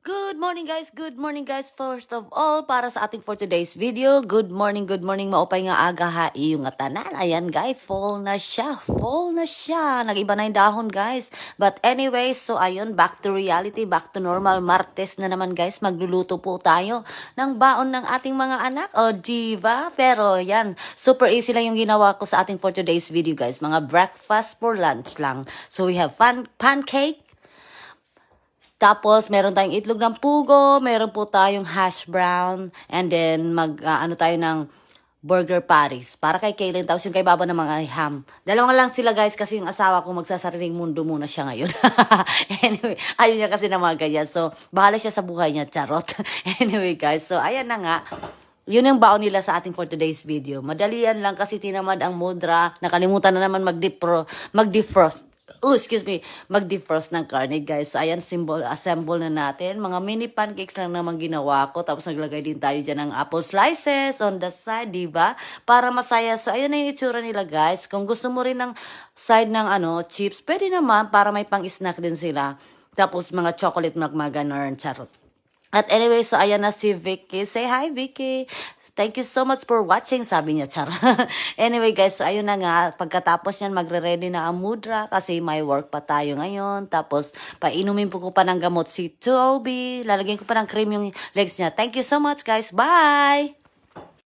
Good morning guys, good morning guys. First of all, para sa ating for today's video, good morning, maupay nga aga ha, iyong nga tanan. Ayan guys, fall na siya. Nag-iba na yung dahon guys. But anyway, so ayun, back to reality, back to normal. Martes na naman guys, magluluto po tayo ng baon ng ating mga anak. O diba? Pero yan, super easy lang yung ginawa ko sa ating for today's video guys. Mga breakfast for lunch lang. So we have pancake. Tapos, meron tayong itlog ng pugo, meron po tayong hash brown, and then ano tayo ng burger patties. Para kay Kaylin, tapos yung kay Baba ng mga ham. Dalawa lang sila guys kasi yung asawa ko magsasariling mundo muna siya ngayon. Anyway, ayun niya kasi na mga ganyan. So, bahala siya sa buhay niya, charot. Anyway guys, so ayan na nga. Yun ang baon nila sa ating for today's video. Madalian lang kasi tinamad ang mudra. Nakalimutan na naman mag-defrost. Oh, excuse me, mag-defrost ng karne, guys. So, ayan, assemble na natin. Mga mini pancakes lang naman ginawa ko. Tapos, naglagay din tayo dyan ng apple slices on the side, diba? Para masaya. So, ayun na yung itsura nila, guys. Kung gusto mo rin ng side ng, chips, pwede naman para may pang-snack din sila. Tapos, mga chocolate milk, mga ganun, charot. At anyway, so ayan na si Vicky. Say hi, Vicky. Thank you so much for watching, sabi niya, char. Anyway, guys, so ayun na nga. Pagkatapos niyan, magre-ready na ang mudra kasi may work pa tayo ngayon. Tapos, painumin po ko pa ng gamot si Toby. Lalagyan ko pa ng cream yung legs niya. Thank you so much, guys. Bye!